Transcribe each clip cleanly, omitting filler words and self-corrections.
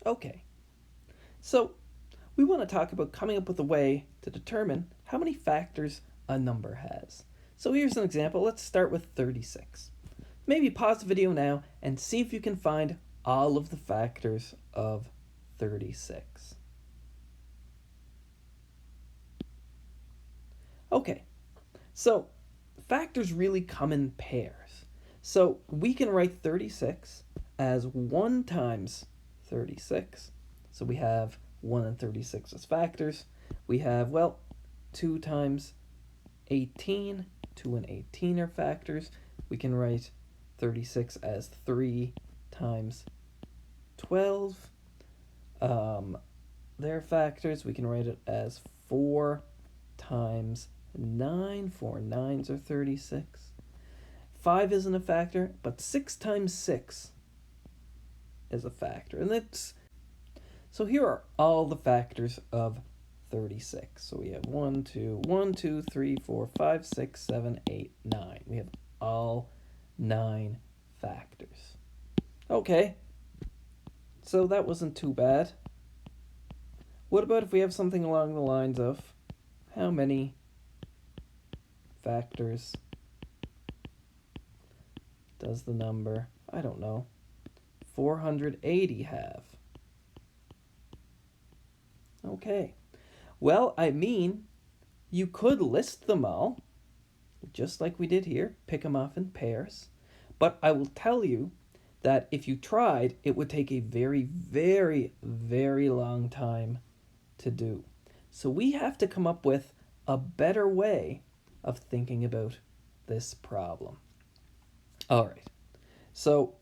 Okay, so we want to talk about coming up with a way to determine how many factors a number has. So here's an example. Let's start with 36. Maybe pause the video now and see if you can find all of the factors of 36. Okay, so factors really come in pairs. So we can write 36 as 1 times 36. So we have 1 and 36 as factors. We have, well, 2 times 18. 2 and 18 are factors. We can write 36 as 3 times 12. They're factors. We can write it as 4 times 9. 4 nines are 36. 5 isn't a factor, but 6 times 6 is a factor. And so here are all the factors of 36. So we have 1, 2, 3, 4, 5, 6, 7, 8, 9. We have all 9 factors. Okay, so that wasn't too bad. What about if we have something along the lines of how many factors does the number, I don't know, 480 have? Okay, well, I mean, you could list them all, just like we did here, pick them off in pairs, but I will tell you that if you tried, it would take a very, very, very long time to do. So we have to come up with a better way of thinking about this problem. All right, so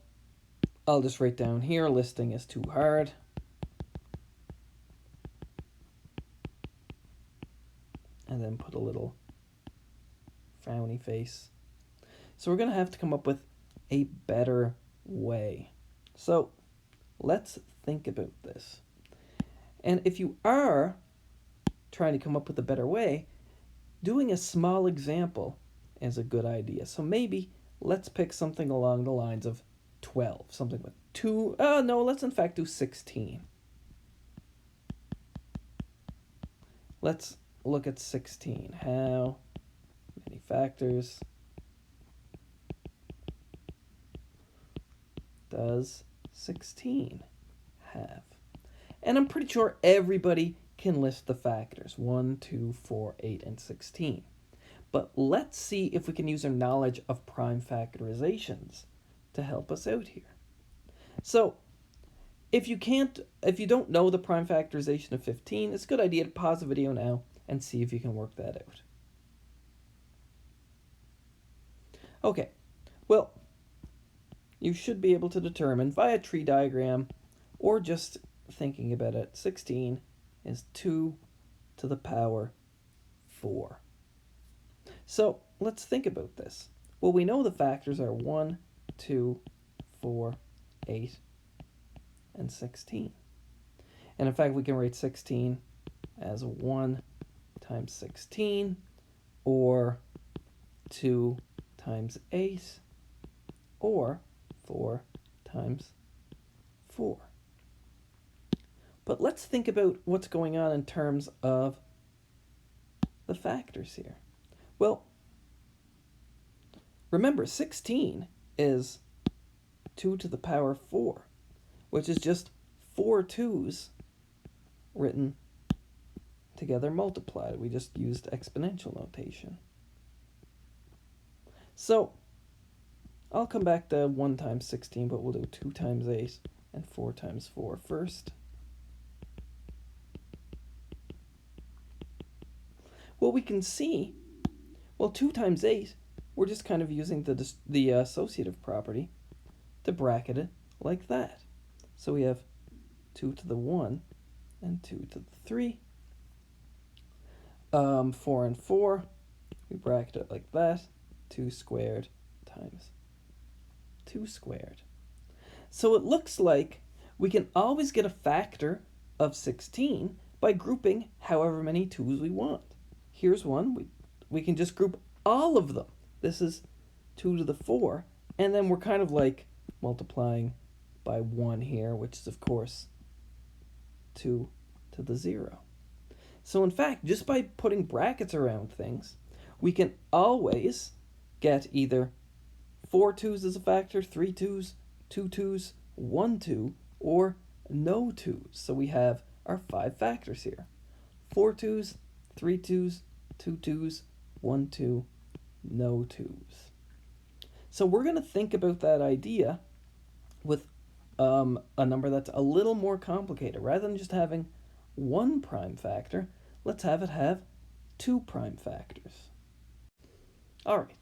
I'll just write down here, listing is too hard. And then put a little frowny face. So we're going to have to come up with a better way. So let's think about this. And if you are trying to come up with a better way, doing a small example is a good idea. So maybe let's pick something along the lines of 12. Something with 2. No, let's in fact do 16. Let's look at 16. How many factors does 16 have? And I'm pretty sure everybody can list the factors. 1, 2, 4, 8, and 16. But let's see if we can use our knowledge of prime factorizations to help us out here. So if you don't know the prime factorization of 15, it's a good idea to pause the video now and see if you can work that out. Okay, well, you should be able to determine via tree diagram or just thinking about it, 16 is 2 to the power 4. So let's think about this. Well, we know the factors are 1, 2, 4, 8, and 16. And in fact, we can write 16 as 1 times 16, or 2 times 8, or 4 times 4. But let's think about what's going on in terms of the factors here. Well, remember, 16 is 2 to the power 4, which is just 4 2's written together multiplied. We just used exponential notation. So I'll come back to 1 times 16, but we'll do 2 times 8 and 4 times 4 first. Well, we can see, 2 times 8, we're just kind of using the associative property to bracket it like that. So we have 2 to the 1 and 2 to the 3. 4 and 4, we bracket it like that. 2 squared times 2 squared. So it looks like we can always get a factor of 16 by grouping however many 2's we want. Here's one. We can just group all of them. This is 2 to the 4, and then we're kind of like multiplying by 1 here, which is, of course, 2 to the 0. So in fact, just by putting brackets around things, we can always get either 4 2's as a factor, 3 2's, 2 2's, 1 2, or no 2's. So we have our 5 factors here. 4 2's, 3 2's, 2 2's, 1 2, no 2's. So we're going to think about that idea with a number that's a little more complicated. Rather than just having one prime factor, let's have it have 2 prime factors. All right,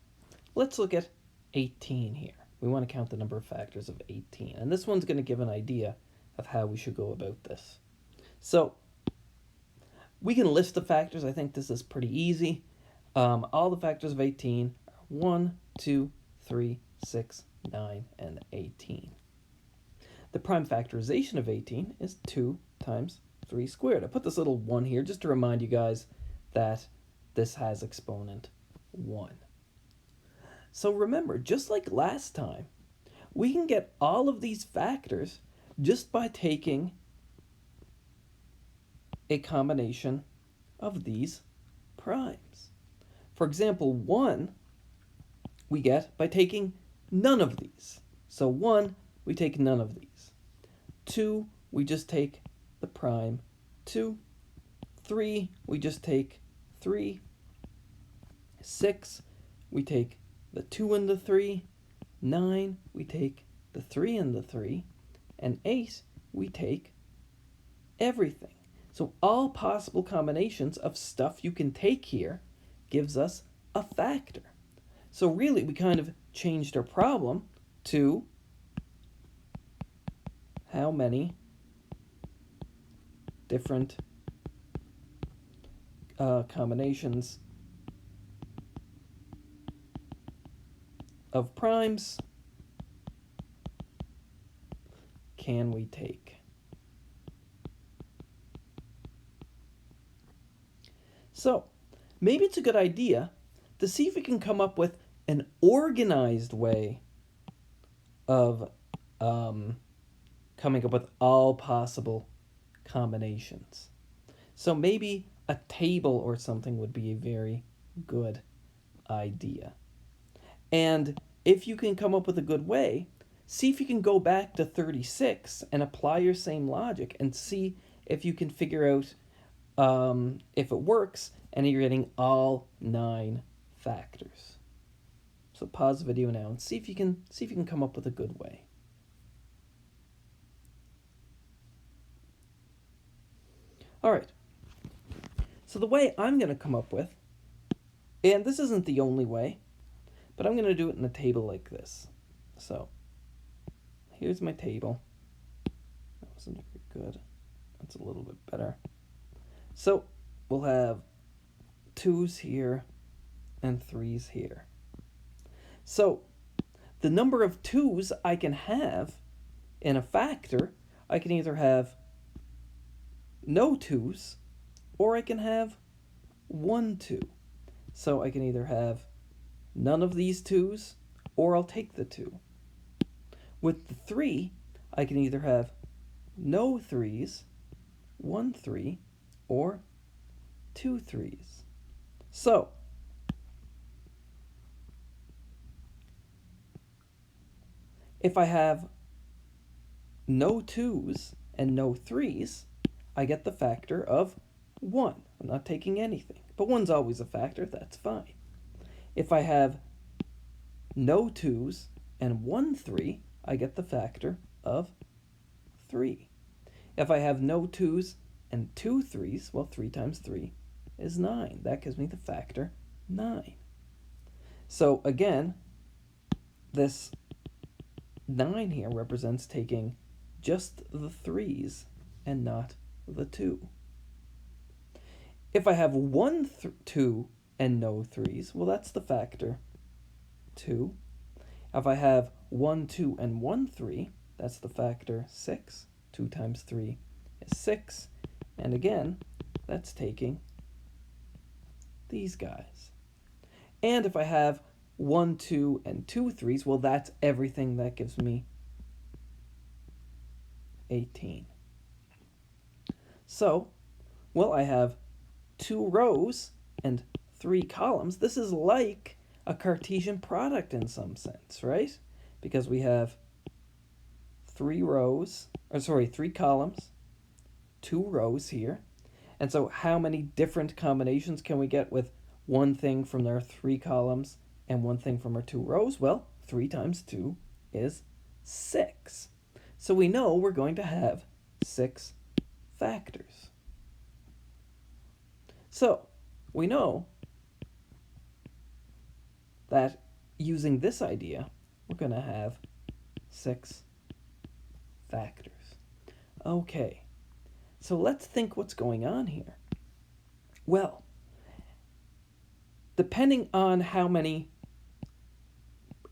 let's look at 18 here. We want to count the number of factors of 18. And this one's going to give an idea of how we should go about this. So we can list the factors. I think this is pretty easy. All the factors of 18 are 1, 2, 3, 6, 9, and 18. The prime factorization of 18 is 2 times 3 squared. I put this little 1 here just to remind you guys that this has exponent 1. So remember, just like last time, we can get all of these factors just by taking a combination of these primes. For example, 1 we get by taking none of these. So 1, we take none of these. 2, we just take the prime 2. 3, we just take 3. 6, we take the 2 and the 3. 9, we take the 3 and the 3. And 8, we take everything. So all possible combinations of stuff you can take here gives us a factor. So really, we kind of changed our problem to how many different combinations of primes can we take? So maybe it's a good idea to see if we can come up with an organized way of coming up with all possible combinations. So maybe a table or something would be a very good idea. And if you can come up with a good way, see if you can go back to 36 and apply your same logic and see if you can figure out if it works and you're getting all 9 factors. So pause the video now and see if you can come up with a good way. All right. So the way I'm going to come up with, and this isn't the only way, but I'm going to do it in a table like this. So here's my table. That wasn't very good. That's a little bit better. So we'll have 2's here and 3's here. So the number of 2's I can have in a factor, I can either have no 2's or I can have 1 2. So I can either have none of these 2's or I'll take the 2. With the 3, I can either have no 3's, 1 3, or 2 3's. So if I have no 2's and no 3's, I get the factor of 1. I'm not taking anything, but 1's always a factor, that's fine. If I have no 2's and 1 3, I get the factor of 3. If I have no 2's and 2 3's, well, 3 times 3 is 9. That gives me the factor 9. So again, this 9 here represents taking just the 3's and not the 2. If I have 1 2 and no 3's, well, that's the factor 2. If I have 1 2 and 1 3, that's the factor 6. 2 times 3 is 6. And again, that's taking these guys. And if I have 1 2 and 2 3's, well, that's everything. That gives me 18. So, well, I have 2 rows and 3 columns. This is like a Cartesian product in some sense, right? Because we have 3 columns, 2 rows here. And so how many different combinations can we get with one thing from our 3 columns and one thing from our 2 rows? Well, 3 times 2 is 6. So we know we're going to have 6 factors. So we know that using this idea, we're going to have 6 factors. Okay, so let's think what's going on here. Well, depending on how many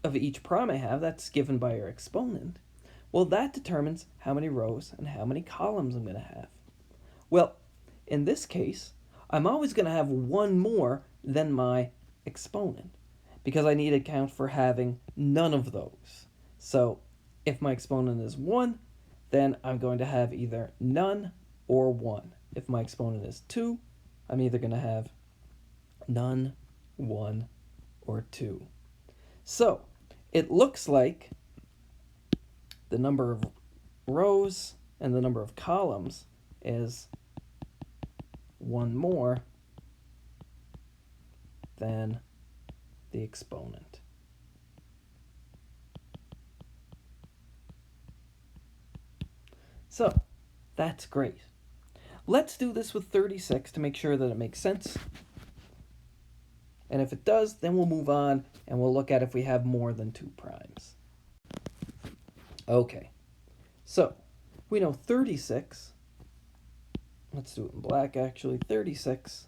of each prime I have, that's given by our exponent, well, that determines how many rows and how many columns I'm going to have. Well, in this case, I'm always going to have one more than my exponent because I need to account for having none of those. So if my exponent is 1, then I'm going to have either none or 1. If my exponent is 2, I'm either going to have none, 1, or 2. So it looks like the number of rows and the number of columns is 1 more than the exponent. So that's great. Let's do this with 36 to make sure that it makes sense. And if it does, then we'll move on and we'll look at if we have more than 2 primes. Okay, so we know 36, let's do it in black actually, 36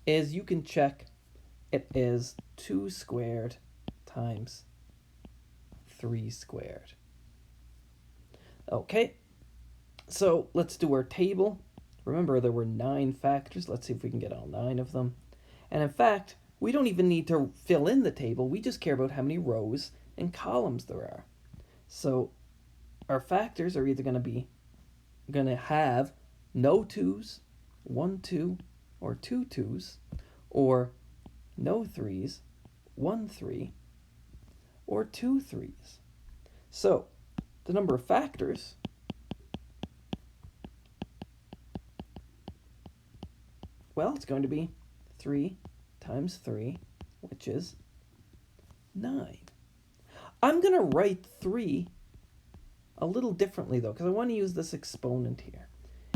is, you can check, it is 2 squared times 3 squared. Okay, so let's do our table. Remember there were 9 factors, let's see if we can get all 9 of them. And in fact, we don't even need to fill in the table, we just care about how many rows and columns there are. So our factors are either going to have no 2's, 1 2, or 2 2's, or no 3's, 1 3, or 2 3's. So the number of factors well, it's going to be 3 times 3, which is 9. I'm going to write 3 a little differently, though, because I want to use this exponent here.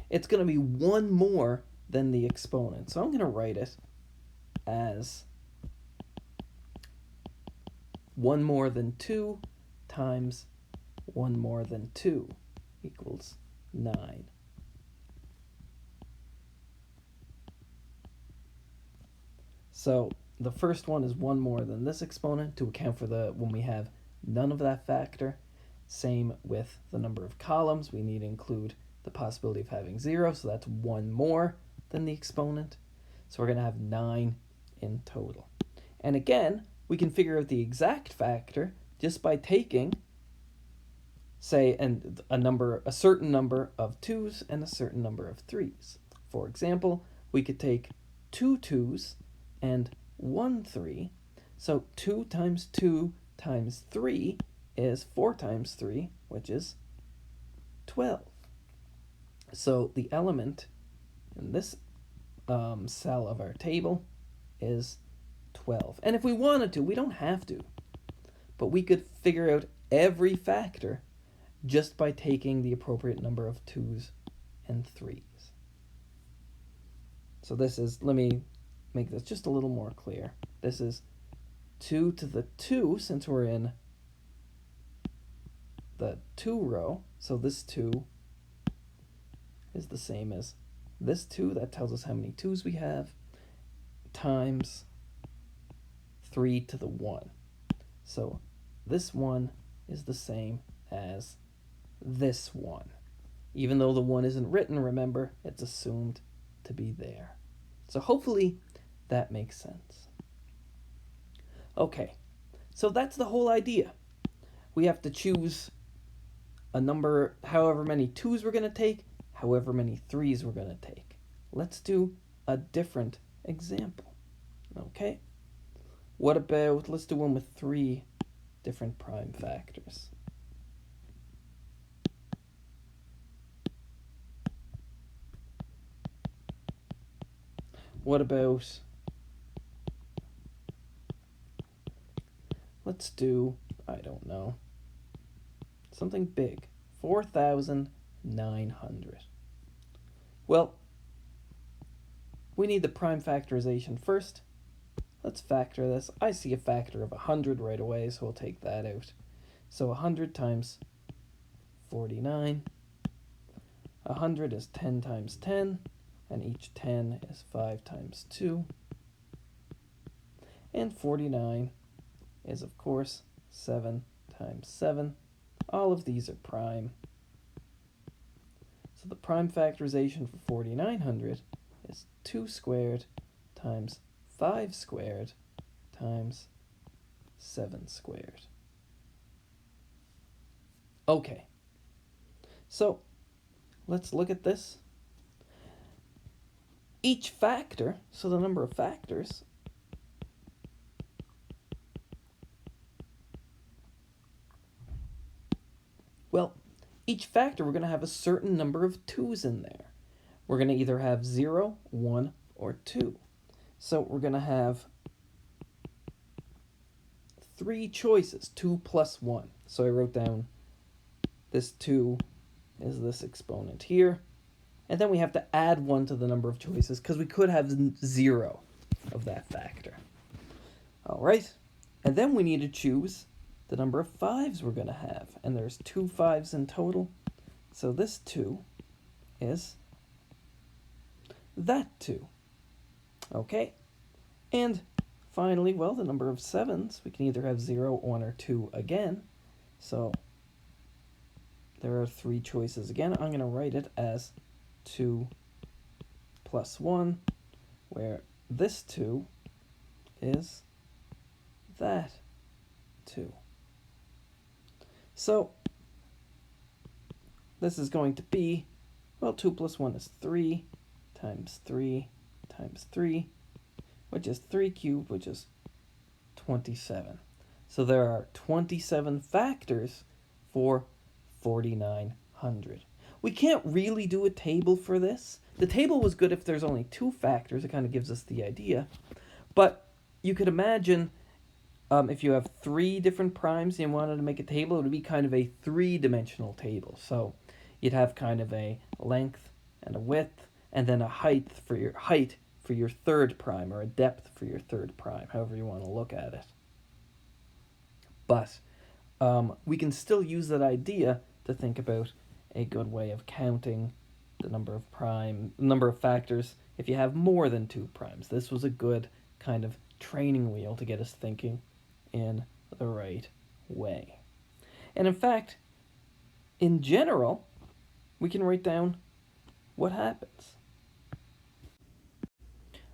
It's going to be 1 more than the exponent. So I'm going to write it as 1 more than 2 times 1 more than 2 equals 9. So the first one is 1 more than this exponent to account for when we have none of that factor. Same with the number of columns. We need to include the possibility of having 0, so that's 1 more than the exponent. So we're going to have 9 in total. And again, we can figure out the exact factor just by taking, say, a certain number of 2's and a certain number of 3's. For example, we could take 2 2's and 1 3. So 2 times 2 times 3 is 4 times 3, which is 12. So the element in this cell of our table is 12. And if we wanted to, we don't have to, but we could figure out every factor just by taking the appropriate number of 2's and 3's. So this is, let me make this just a little more clear. This is 2 to the 2, since we're in the 2 row, so this 2 is the same as this 2, that tells us how many 2's we have, times 3 to the 1. So this 1 is the same as this 1. Even though the 1 isn't written, remember, it's assumed to be there. So hopefully that makes sense. Okay, so that's the whole idea. We have to choose a number, however many 2's we're going to take, however many 3's we're going to take. Let's do a different example. Okay? What about, let's do one with 3 different prime factors. What about, let's do, I don't know, something big, 4,900. Well, we need the prime factorization first. Let's factor this. I see a factor of 100 right away, so we'll take that out. So 100 times 49. 100 is 10 times 10, and each 10 is 5 times 2. And 49 is, of course, 7 times 7. All of these are prime. So the prime factorization for 4900 is 2 squared times 5 squared times 7 squared. Okay, so let's look at this. Each factor, so the number of factors, well, each factor we're going to have a certain number of 2's in there. We're going to either have 0, 1, or 2. So we're going to have 3 choices, 2 plus 1. So I wrote down this 2 is this exponent here. And then we have to add 1 to the number of choices because we could have 0 of that factor. All right. And then we need to choose the number of 5's we're going to have. And there's 2 5's in total. So this 2 is that 2. Okay. And finally, well, the number of 7's, we can either have 0, 1, or 2 again. So there are 3 choices again. I'm going to write it as 2 plus 1, where this 2 is that 2. So this is going to be, well, 2 plus 1 is 3 times 3 times 3, which is 3 cubed, which is 27. So there are 27 factors for 4,900. We can't really do a table for this. The table was good if there's only 2 factors. It kind of gives us the idea. But you could imagine if you have 3 different primes and you wanted to make a table, it would be kind of a 3-dimensional table. So you'd have kind of a length and a width, and then a height for your third prime, or a depth for your third prime, however you want to look at it. But we can still use that idea to think about a good way of counting the number of factors if you have more than 2 primes. This was a good kind of training wheel to get us thinking in the right way. And in fact, in general, we can write down what happens.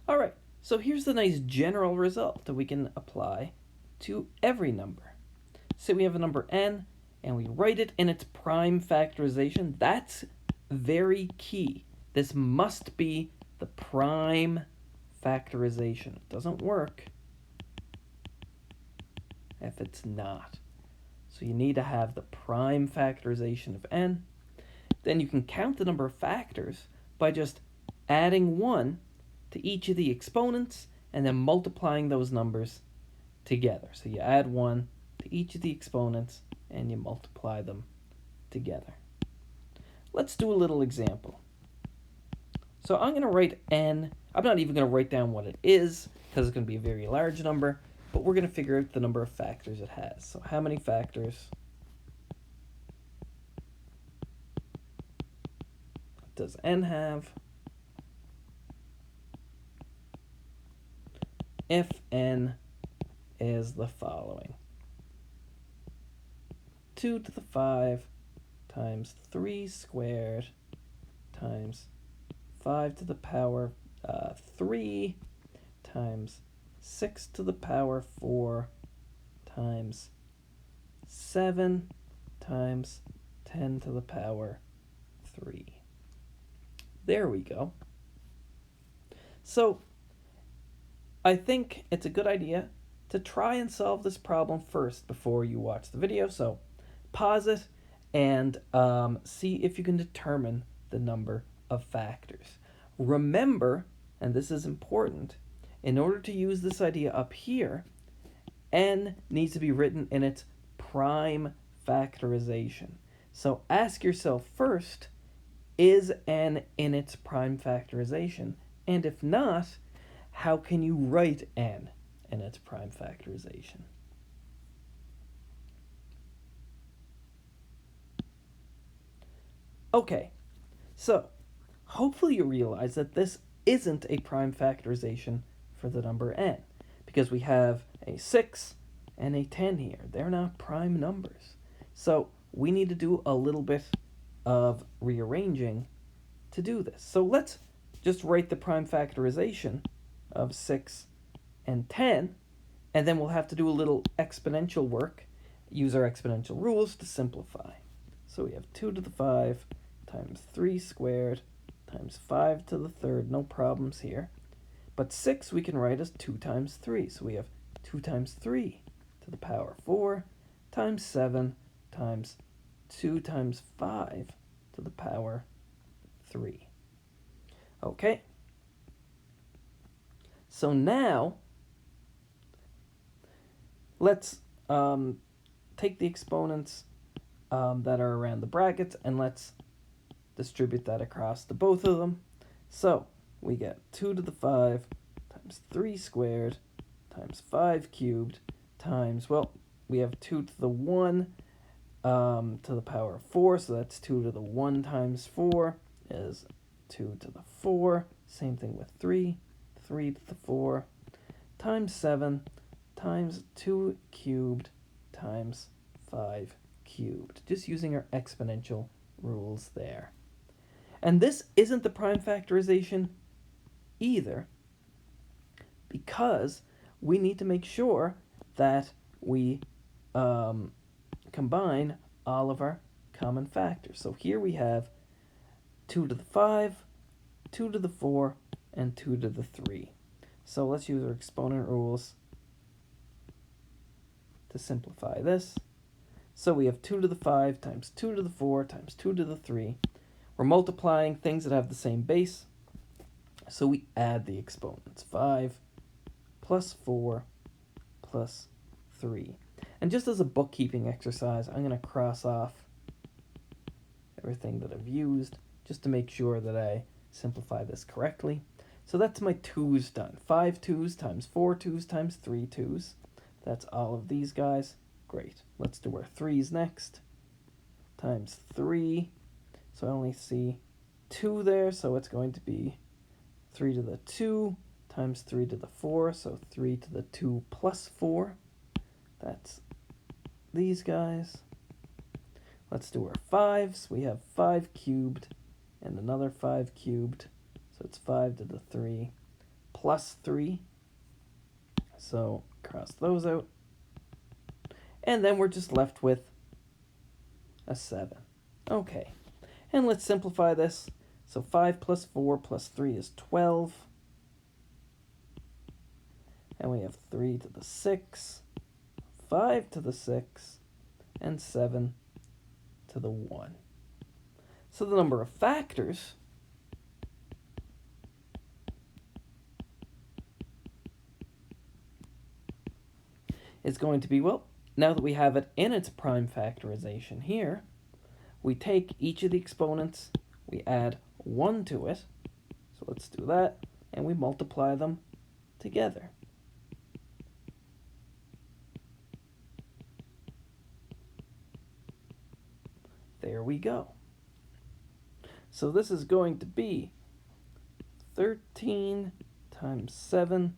All right, so here's the nice general result that we can apply to every number. Say we have a number n, and we write it in its prime factorization. That's very key. This must be the prime factorization. It doesn't work if it's not. So you need to have the prime factorization of n. Then you can count the number of factors by just adding 1 to each of the exponents and then multiplying those numbers together. So you add 1 to each of the exponents and you multiply them together. Let's do a little example. So I'm going to write n. I'm not even going to write down what it is because it's going to be a very large number, but we're going to figure out the number of factors it has. So how many factors does n have if n is the following? 2 to the 5 times 3 squared times 5 to the power 3 times 6 to the power 4 times 7 times 10 to the power 3. There we go. So I think it's a good idea to try and solve this problem first before you watch the video. So pause it and see if you can determine the number of factors. Remember, and this is important, in order to use this idea up here, n needs to be written in its prime factorization. So ask yourself first, is n in its prime factorization? And if not, how can you write n in its prime factorization? Okay, so hopefully you realize that this isn't a prime factorization for the number n, because we have a 6 and a 10 here. They're not prime numbers. So we need to do a little bit of rearranging to do this. So let's just write the prime factorization of 6 and 10, and then we'll have to do a little exponential work, use our exponential rules to simplify. So we have 2 to the 5 times 3 squared times 5 to the third, no problems here. But 6 we can write as 2 times 3, so we have 2 times 3 to the power 4 times 7 times 2 times 5 to the power 3. Okay, so now let's take the exponents that are around the brackets and let's distribute that across to both of them. So we get 2 to the 5 times 3 squared times 5 cubed times, well, we have 2 to the 1 to the power of 4, so that's 2 to the 1 times 4 is 2 to the 4. Same thing with 3 to the 4 times 7 times 2 cubed times 5 cubed. Just using our exponential rules there. And this isn't the prime factorization either, because we need to make sure that we combine all of our common factors. So here we have 2 to the 5, 2 to the 4, and 2 to the 3. So let's use our exponent rules to simplify this. So we have 2 to the 5 times 2 to the 4 times 2 to the 3. We're multiplying things that have the same base, so we add the exponents. 5 plus 4 plus 3. And just as a bookkeeping exercise, I'm going to cross off everything that I've used just to make sure that I simplify this correctly. So that's my 2's done. 5 2's times 4 2's times 3 2's. That's all of these guys. Great. Let's do our 3's next. Times 3. So I only see 2 there, so it's going to be 3 to the 2 times 3 to the 4, so 3 to the 2 plus 4. That's these guys. Let's do our 5's. We have 5 cubed and another 5 cubed, so it's 5 to the 3 plus 3. So cross those out. And then we're just left with a 7. Okay. And let's simplify this. So 5 plus 4 plus 3 is 12. And we have 3 to the 6, 5 to the 6, and 7 to the 1. So the number of factors is going to be, well, now that we have it in its prime factorization here, we take each of the exponents, we add 1 to it, so let's do that, and we multiply them together. There we go. So this is going to be 13 times 7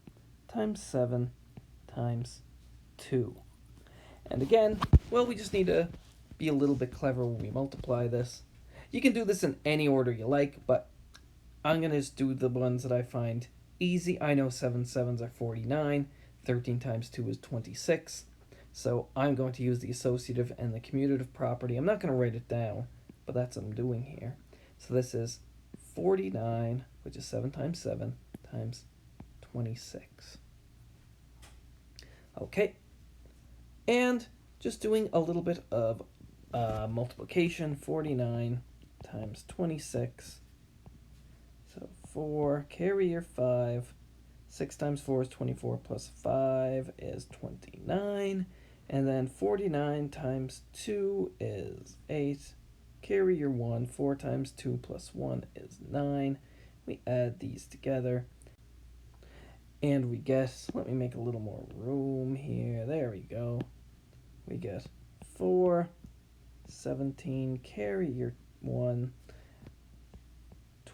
times 7 times 2. And again, well, we just need to be a little bit clever when we multiply this. You can do this in any order you like, but I'm going to just do the ones that I find easy. I know 7 7s are 49. 13 times 2 is 26. So I'm going to use the associative and the commutative property. I'm not going to write it down, but that's what I'm doing here. So this is 49, which is 7 times 7 times 26. Okay, and just doing a little bit of multiplication. 49 times 26. So 4, carry your 5. 6 times 4 is 24 plus 5 is 29. And then 49 times 2 is 8. Carry your 1. 4 times 2 plus 1 is 9. We add these together. And we get, let me make a little more room here. There we go. We get 4, 17, carry your 1,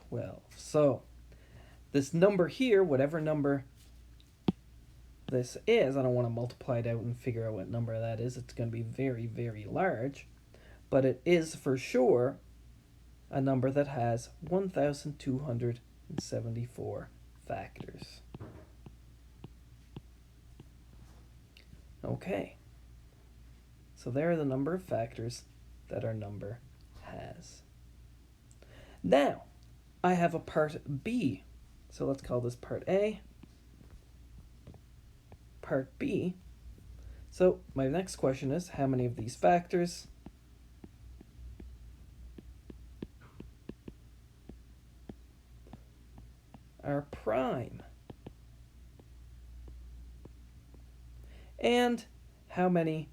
12. So this number here, whatever number this is, I don't want to multiply it out and figure out what number that is. It's going to be very, very large. But it is for sure a number that has 1,274 factors. Okay. So there are the number of factors that our number has. Now, I have a part B. So let's call this part A. Part B. So my next question is, how many of these factors are prime? And how many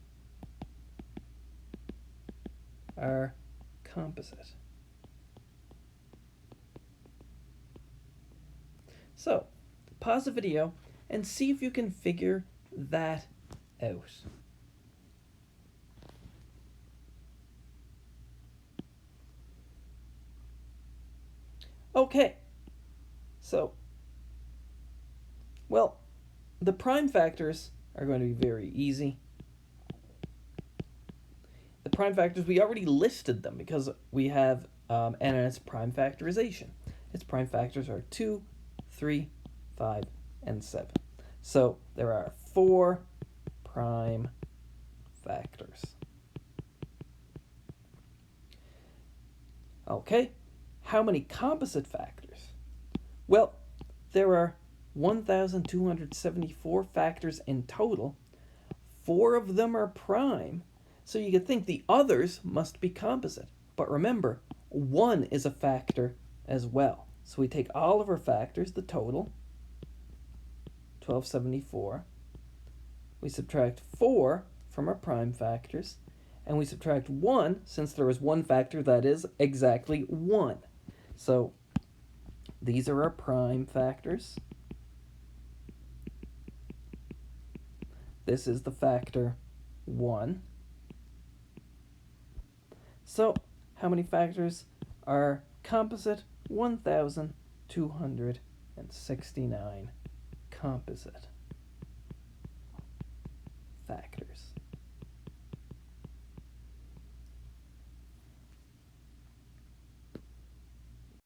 are composite? So, pause the video and see if you can figure that out. Okay, so, well, the prime factors are going to be very easy. The prime factors, we already listed them because we have and it's prime factorization. Its prime factors are 2, 3, 5, and 7. So there are 4 prime factors. Okay, how many composite factors? Well, there are 1,274 factors in total. 4 of them are prime, so you could think the others must be composite. But remember, 1 is a factor as well. So we take all of our factors, the total, 1,274. We subtract 4 from our prime factors, and we subtract 1, since there is one factor that is exactly 1. So these are our prime factors. This is the factor 1. So how many factors are composite? 1,269 composite factors.